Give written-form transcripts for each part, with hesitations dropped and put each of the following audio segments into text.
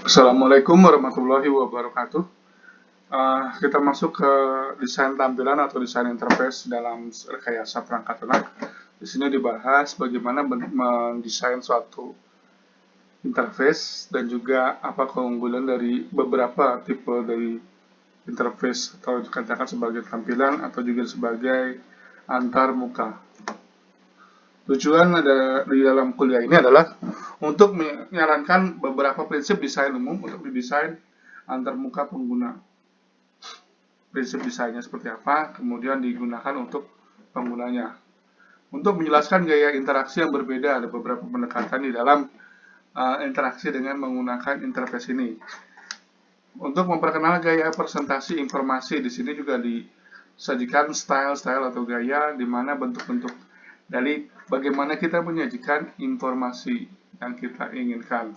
Assalamualaikum warahmatullahi wabarakatuh. Kita masuk ke desain tampilan atau desain interface dalam rekayasa perangkat lunak. Di sini dibahas bagaimana mendesain suatu interface dan juga apa keunggulan dari beberapa tipe dari interface atau dikatakan sebagai tampilan atau juga sebagai antar muka. Tujuan ada di dalam kuliah ini adalah untuk menyarankan beberapa prinsip desain umum untuk didesain antar muka pengguna. Prinsip desainnya seperti apa, kemudian digunakan untuk penggunanya. Untuk menjelaskan gaya interaksi yang berbeda, ada beberapa pendekatan di dalam interaksi dengan menggunakan interface ini. Untuk memperkenalkan gaya presentasi informasi, di sini juga disajikan style-style atau gaya di mana bentuk-bentuk dari bagaimana kita menyajikan informasi yang kita inginkan.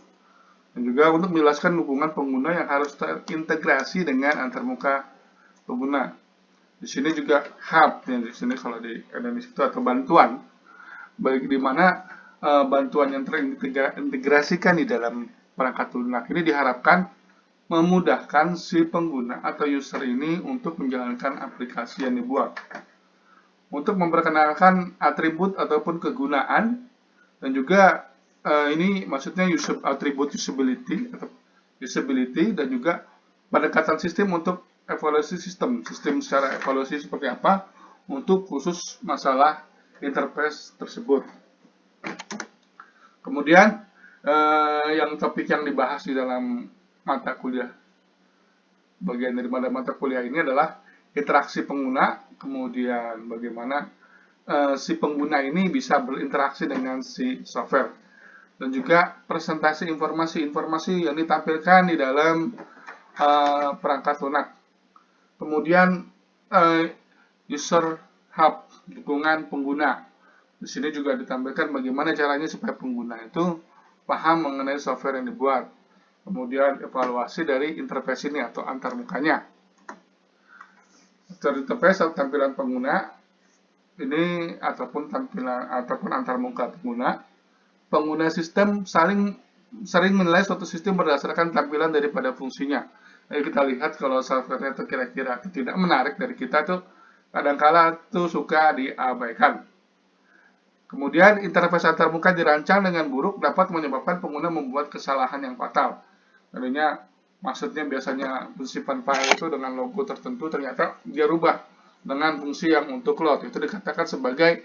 Dan juga untuk menjelaskan dukungan pengguna yang harus terintegrasi dengan antarmuka pengguna. Di sini juga hub, yang di sini kalau di Indonesia itu atau bantuan, baik di mana bantuan yang terintegrasikan di dalam perangkat lunak ini diharapkan memudahkan si pengguna atau user ini untuk menjalankan aplikasi yang dibuat. Untuk memperkenalkan atribut ataupun kegunaan dan juga ini maksudnya atribut usability dan juga pendekatan sistem untuk evaluasi sistem secara evaluasi seperti apa untuk khusus masalah interface tersebut. Kemudian yang topik yang dibahas di dalam mata kuliah, bagian dari mata kuliah ini adalah interaksi pengguna, kemudian bagaimana si pengguna ini bisa berinteraksi dengan si software, dan juga presentasi informasi-informasi yang ditampilkan di dalam perangkat lunak. Kemudian user hub, dukungan pengguna. Di sini juga ditampilkan bagaimana caranya supaya pengguna itu paham mengenai software yang dibuat. Kemudian evaluasi dari interface ini atau antar mukanya. Interface atau tampilan pengguna ini ataupun antar muka pengguna sistem sering menilai suatu sistem berdasarkan tampilan daripada fungsinya. Jadi kita lihat kalau software itu kira-kira tidak menarik dari kita tuh kadangkala tuh suka diabaikan. Kemudian interface antarmuka dirancang dengan buruk dapat menyebabkan pengguna membuat kesalahan yang fatal. Tentunya maksudnya biasanya pensimpanan file itu dengan logo tertentu ternyata dia rubah dengan fungsi yang untuk load. Itu dikatakan sebagai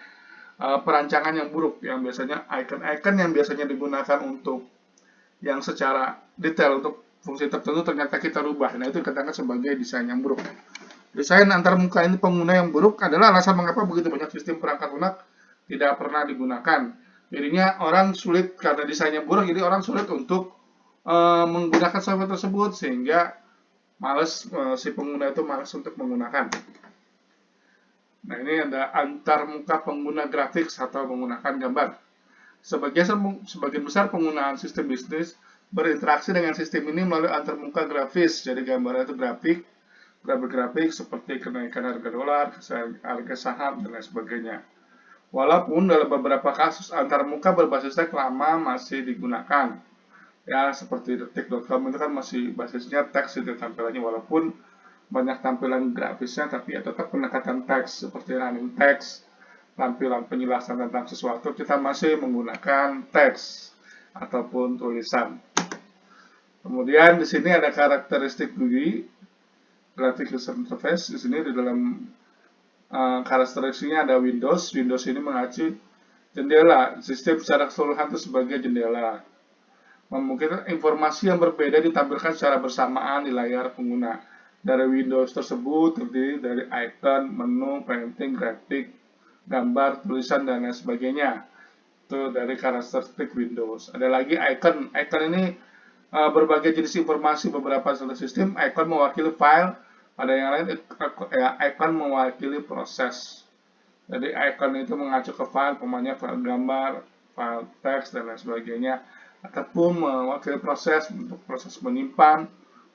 perancangan yang buruk, yang biasanya icon-icon yang biasanya digunakan untuk yang secara detail untuk fungsi tertentu ternyata kita rubah. Nah, itu dikatakan sebagai desain yang buruk. Desain antar muka ini pengguna yang buruk adalah alasan mengapa begitu banyak sistem perangkat lunak tidak pernah digunakan. Jadinya orang sulit karena desainnya buruk, jadi orang sulit untuk menggunakan software tersebut sehingga si pengguna itu malas untuk menggunakan. Nah, ini ada antar muka pengguna grafik atau menggunakan gambar. Sebagian besar penggunaan sistem bisnis berinteraksi dengan sistem ini melalui antar muka grafis. Jadi gambarnya itu grafik seperti kenaikan harga dolar, harga saham, dan lain sebagainya. Walaupun dalam beberapa kasus antar muka berbasis teks lama masih digunakan. Ya, seperti detik.com itu kan masih basisnya teks itu tampilannya, walaupun banyak tampilan grafisnya, tapi ya tetap pendekatan teks seperti running text, tampilan penjelasan tentang sesuatu kita masih menggunakan teks ataupun tulisan. Kemudian di sini ada karakteristik GUI, graphic user interface. Di sini di dalam karakteristiknya ada Windows. Windows ini mengacu jendela, sistem secara keseluruhan itu sebagai jendela. Memungkinkan informasi yang berbeda ditampilkan secara bersamaan di layar pengguna. Dari Windows tersebut terdiri dari icon, menu, painting, grafik, gambar, tulisan, dan lain sebagainya. Itu dari karakteristik Windows. Ada lagi icon. Icon ini berbagai jenis informasi beberapa sistem. Icon mewakili file, pada yang lain icon mewakili proses. Jadi icon itu mengacu ke file, umpamanya file gambar, file teks, dan lain sebagainya. Ataupun mewakili proses untuk proses menyimpan,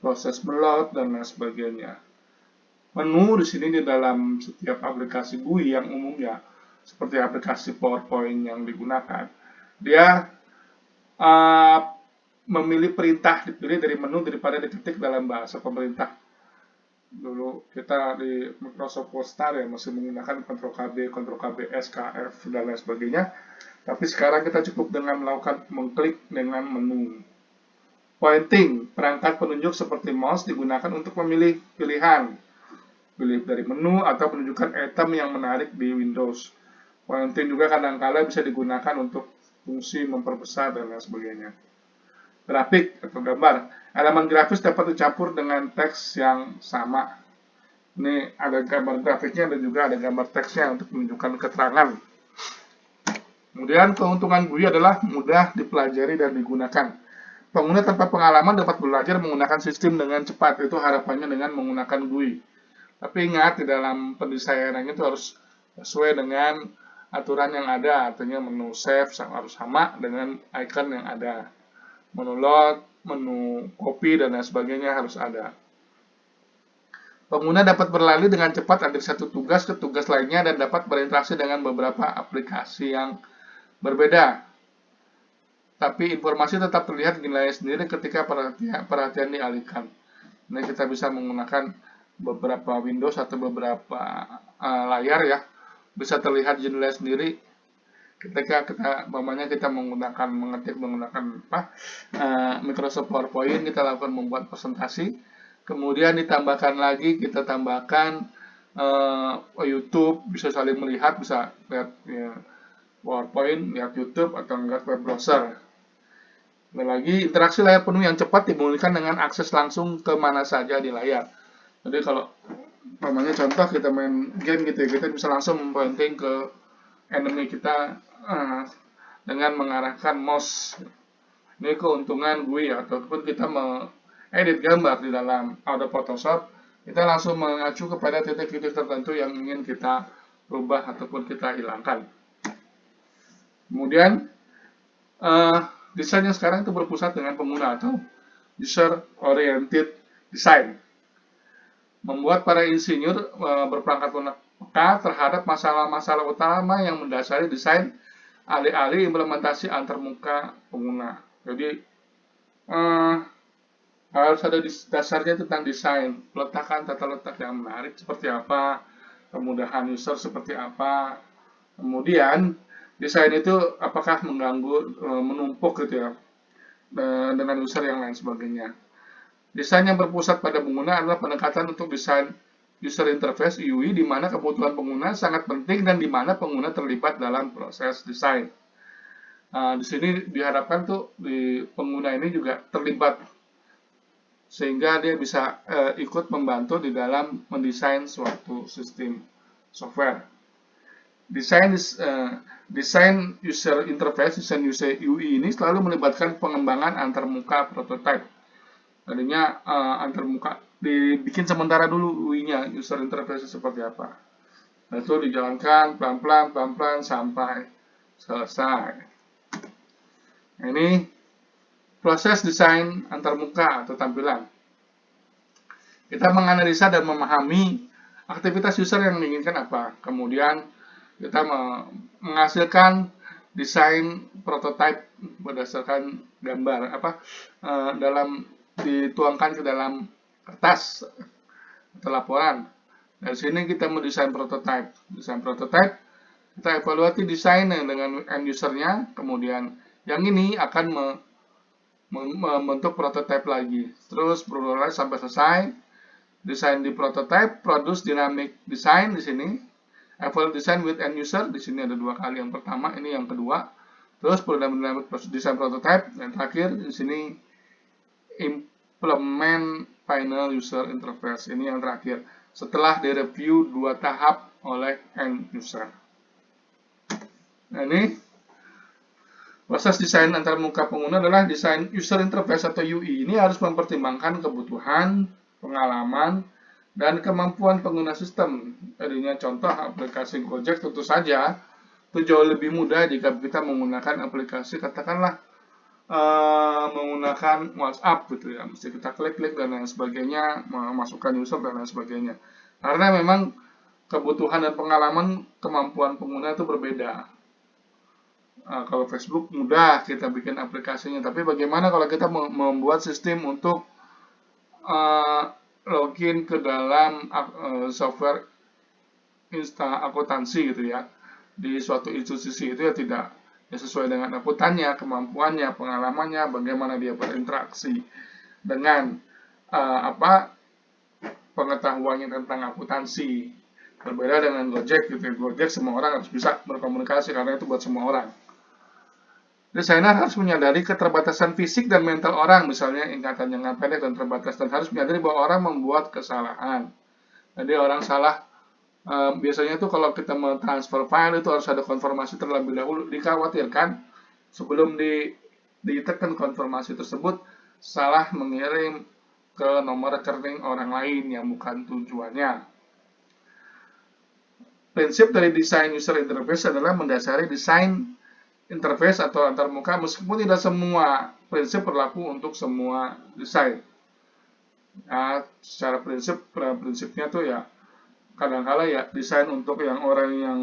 proses meload, dan lain sebagainya. Menu di sini di dalam setiap aplikasi GUI yang umumnya seperti aplikasi PowerPoint yang digunakan, dia memilih perintah dipilih dari menu daripada diketik dalam bahasa pemerintah. Dulu kita di Microsoft Word ya masih menggunakan Ctrl KB, Ctrl KBS, KF dan lain sebagainya. Tapi sekarang kita cukup dengan melakukan mengklik dengan menu. Pointing, perangkat penunjuk seperti mouse digunakan untuk memilih pilihan. Pilih dari menu atau menunjukkan item yang menarik di Windows. Pointing juga kadang-kala bisa digunakan untuk fungsi memperbesar dan lain sebagainya. Grafik atau gambar. Elemen grafis dapat dicampur dengan teks yang sama. Ini ada gambar grafiknya dan juga ada gambar teksnya untuk menunjukkan keterangan. Kemudian keuntungan GUI adalah mudah dipelajari dan digunakan. Pengguna tanpa pengalaman dapat belajar menggunakan sistem dengan cepat. Itu harapannya dengan menggunakan GUI. Tapi ingat, di dalam pendesainannya itu harus sesuai dengan aturan yang ada. Artinya menu save harus sama dengan icon yang ada. Menu load, menu copy, dan lain sebagainya harus ada. Pengguna dapat beralih dengan cepat dari satu tugas ke tugas lainnya dan dapat berinteraksi dengan beberapa aplikasi yang berbeda. Tapi informasi tetap terlihat di layar sendiri ketika perhatian dialihkan. Ini kita bisa menggunakan beberapa Windows atau beberapa layar ya. Bisa terlihat jendela sendiri ketika kita mengetik menggunakan Microsoft PowerPoint, kita lakukan membuat presentasi, kemudian ditambahkan lagi kita tambahkan YouTube, bisa saling melihat, bisa lihat ya, PowerPoint, lihat YouTube atau lihat web browser. Dan lagi interaksi layar penuh yang cepat dimulihkan dengan akses langsung ke mana saja di layar. Jadi kalau contoh kita main game gitu ya, kita bisa langsung pointing ke enemy kita dengan mengarahkan mouse. Ini keuntungan GUI ya, ataupun kita mengedit gambar di dalam Adobe Photoshop, kita langsung mengacu kepada titik-titik tertentu yang ingin kita rubah ataupun kita hilangkan. Kemudian desain yang sekarang itu berpusat dengan pengguna atau user oriented design. Membuat para insinyur berperangkat peka terhadap masalah-masalah utama yang mendasari desain alih-alih implementasi antarmuka pengguna. Jadi harus ada dasarnya tentang desain, peletakan tata letak yang menarik seperti apa, kemudahan user seperti apa, kemudian desain itu apakah mengganggu, menumpuk gitu ya dengan user yang lain sebagainya. Desain yang berpusat pada pengguna adalah pendekatan untuk desain user interface UI, di mana kebutuhan pengguna sangat penting dan di mana pengguna terlibat dalam proses desain. Di sini diharapkan tuh di pengguna ini juga terlibat sehingga dia bisa ikut membantu di dalam mendesain suatu sistem software. Desain user interface, desain user UI ini selalu melibatkan pengembangan antarmuka prototype. Tadinya antarmuka dibikin sementara dulu UI-nya, user interface seperti apa. Nah, itu dijalankan pelan-pelan sampai selesai. Nah, ini proses desain antarmuka atau tampilan. Kita menganalisa dan memahami aktivitas user yang diinginkan apa. Kemudian kita menghasilkan desain prototype berdasarkan gambar dituangkan ke dalam kertas atau laporan. Dari sini kita mendesain prototype. Desain prototype, kita evaluasi desain dengan end usernya, kemudian yang ini akan membentuk prototype lagi. Terus berulang sampai selesai. Desain di prototype, produce dynamic design di sini. Evaluate design with end user, di sini ada dua kali. Yang pertama, ini yang kedua. Terus dynamic design prototype, dan terakhir di sini implement final user interface. Ini yang terakhir setelah direview 2 tahap oleh end user. Nah, ini proses desain antarmuka pengguna adalah desain user interface atau UI. Ini harus mempertimbangkan kebutuhan, pengalaman, dan kemampuan pengguna sistem. Tadinya contoh aplikasi Gojek tentu saja itu jauh lebih mudah jika kita menggunakan aplikasi katakanlah menggunakan WhatsApp gitu ya, mesti kita klik-klik dan lain sebagainya, memasukkan user dan lain sebagainya. Karena memang kebutuhan dan pengalaman kemampuan pengguna itu berbeda. Kalau Facebook mudah kita bikin aplikasinya, tapi bagaimana kalau kita membuat sistem untuk uh, login ke dalam software akuntansi gitu ya, di suatu institusi itu ya tidak ya sesuai dengan akuntannya, kemampuannya, pengalamannya, bagaimana dia berinteraksi dengan pengetahuannya tentang akuntansi. Berbeda dengan Gojek gitu. Gojek semua orang harus bisa berkomunikasi karena itu buat semua orang. Desainer harus menyadari keterbatasan fisik dan mental orang, misalnya ingatan jangka pendek dan terbatas, dan harus menyadari bahwa orang membuat kesalahan. Jadi orang salah, biasanya tuh kalau kita mau transfer file itu harus ada konfirmasi terlebih dahulu. Dikhawatirkan sebelum ditekan konfirmasi tersebut salah mengirim ke nomor rekening orang lain yang bukan tujuannya. Prinsip dari desain user interface adalah mendasari desain interface atau antarmuka meskipun tidak semua prinsip berlaku untuk semua desain. Nah, secara prinsipnya tuh ya kadang-kala ya desain untuk yang orang yang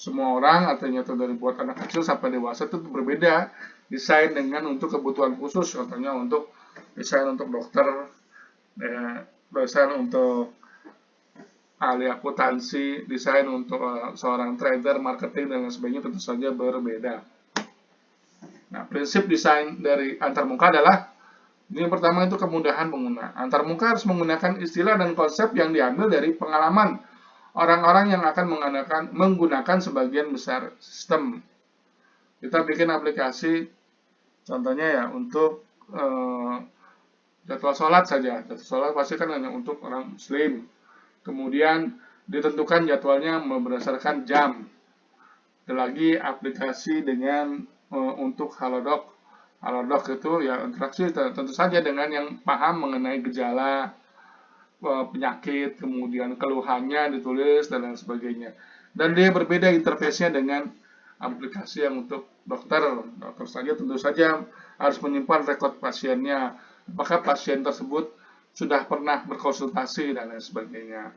semua orang artinya tuh dari buat anak kecil sampai dewasa itu berbeda. Desain dengan untuk kebutuhan khusus, contohnya untuk desain untuk dokter, desain untuk ahli akuntansi, desain untuk seorang trader, marketing, dan lain sebagainya tentu saja berbeda. Nah, prinsip desain dari antarmuka adalah ini yang pertama itu kemudahan pengguna. Antarmuka harus menggunakan istilah dan konsep yang diambil dari pengalaman orang-orang yang akan menggunakan sebagian besar sistem. Kita bikin aplikasi, contohnya ya untuk jadwal sholat saja. Jadwal sholat pasti kan hanya untuk orang muslim. Kemudian ditentukan jadwalnya berdasarkan jam. Ada lagi aplikasi dengan untuk Halodoc. Halodoc itu ya interaksi tentu saja dengan yang paham mengenai gejala penyakit, kemudian keluhannya ditulis dan lain sebagainya. Dan dia berbeda interface-nya dengan aplikasi yang untuk dokter. Dokter saja tentu saja harus menyimpan rekod pasiennya. Apakah pasien tersebut sudah pernah berkonsultasi dan lain sebagainya.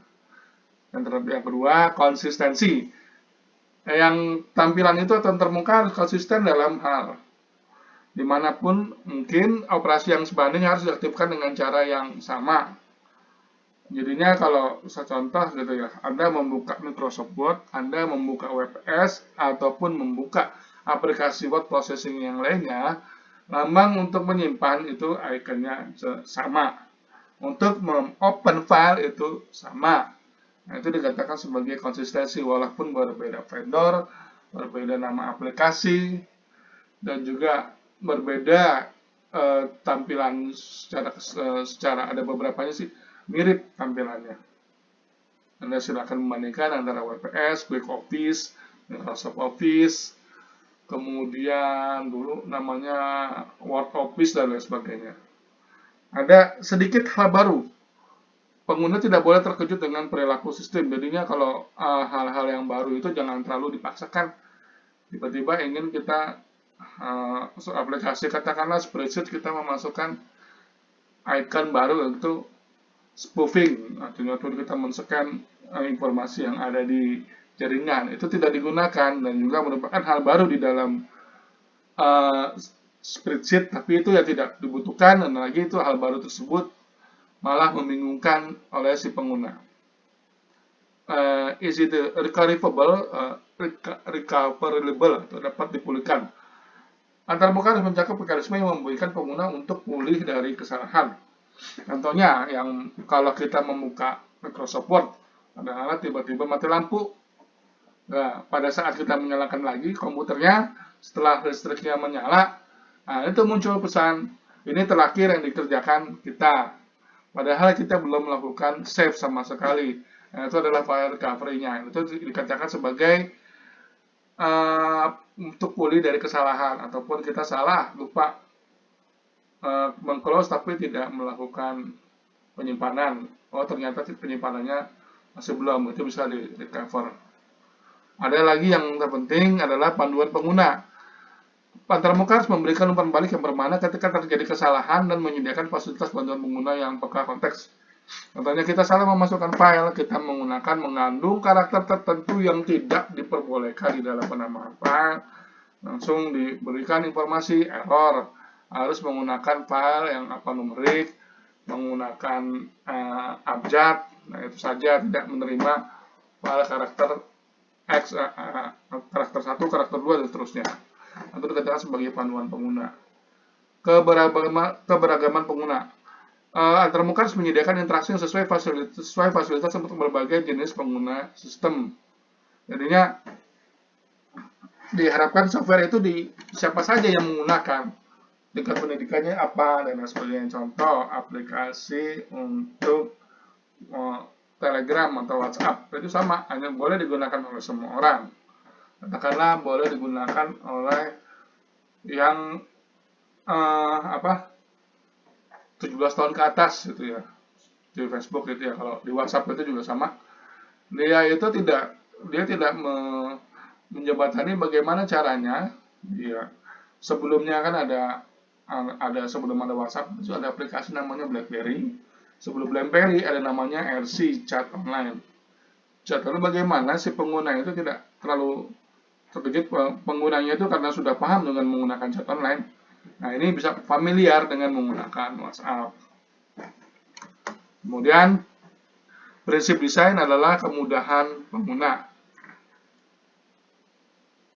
Yang kedua, konsistensi. Yang tampilan itu atau termuka harus konsisten dalam hal dimanapun mungkin operasi yang sebanding harus diaktifkan dengan cara yang sama. Jadinya kalau saya contoh gitu ya, Anda membuka Microsoft Word, Anda membuka WPS ataupun membuka aplikasi word processing yang lainnya, lambang untuk menyimpan itu ikonnya sama. Untuk open file itu sama. Nah, itu dikatakan sebagai konsistensi walaupun berbeda vendor, berbeda nama aplikasi, dan juga berbeda tampilan secara ada beberapanya sih mirip tampilannya. Anda silakan membandingkan antara WPS, Quick Office, Microsoft Office, kemudian dulu namanya Word Office dan lain sebagainya. Ada sedikit hal baru. Pengguna tidak boleh terkejut dengan perilaku sistem. Jadinya kalau hal-hal yang baru itu jangan terlalu dipaksakan. Tiba-tiba ingin kita aplikasi katakanlah spreadsheet kita memasukkan icon baru yaitu spoofing. Artinya kita men-scan informasi yang ada di jaringan. Itu tidak digunakan dan juga merupakan hal baru di dalam spreadsheet, tapi itu ya tidak dibutuhkan dan lagi itu hal baru tersebut malah membingungkan oleh si pengguna. Is it recoverable atau dapat dipulihkan? Antarmuka harus mencakup mekanisme yang membolehkan pengguna untuk pulih dari kesalahan. Contohnya, yang kalau kita membuka Microsoft Word, kadang-kadang tiba-tiba mati lampu. Nah, pada saat kita menyalakan lagi komputernya, setelah listriknya menyala, nah, itu muncul pesan, ini terakhir yang dikerjakan kita. Padahal kita belum melakukan save sama sekali. Nah, itu adalah file recovery-nya. Itu dikatakan sebagai untuk pulih dari kesalahan. Ataupun kita salah, lupa meng-close tapi tidak melakukan penyimpanan. Oh, ternyata penyimpanannya masih belum. Itu bisa di-recover. Ada lagi yang terpenting adalah panduan pengguna. Antarmuka harus memberikan umpan balik yang bermakna ketika terjadi kesalahan dan menyediakan fasilitas bantuan pengguna yang peka konteks. Contohnya kita salah memasukkan file, kita menggunakan mengandung karakter tertentu yang tidak diperbolehkan di dalam penamaan file, langsung diberikan informasi error, harus menggunakan file yang alfanumerik, menggunakan abjad. Nah, itu saja, tidak menerima file karakter X, karakter 1, karakter 2, dan seterusnya. Itu dikatakan sebagai panduan pengguna. Keberagaman pengguna. Antarmuka harus menyediakan interaksi yang sesuai fasilitas untuk berbagai jenis pengguna sistem. Jadinya diharapkan software itu siapa saja yang menggunakan, tingkat pendidikannya apa, dan lain sebagainya. Contoh, aplikasi untuk Telegram atau WhatsApp itu sama, hanya boleh digunakan oleh semua orang. Katakanlah boleh digunakan oleh yang 17 tahun ke atas gitu ya, di Facebook gitu ya. Kalau di WhatsApp itu juga sama. Dia tidak menjembatani bagaimana caranya. Dia sebelumnya kan sebelum ada WhatsApp itu ada aplikasi namanya BlackBerry. Sebelum BlackBerry ada namanya RC, chat online. Chat, lalu bagaimana si pengguna itu tidak terlalu terkejut, penggunanya itu karena sudah paham dengan menggunakan chat online. Nah, ini bisa familiar dengan menggunakan WhatsApp. Kemudian prinsip desain adalah kemudahan pengguna.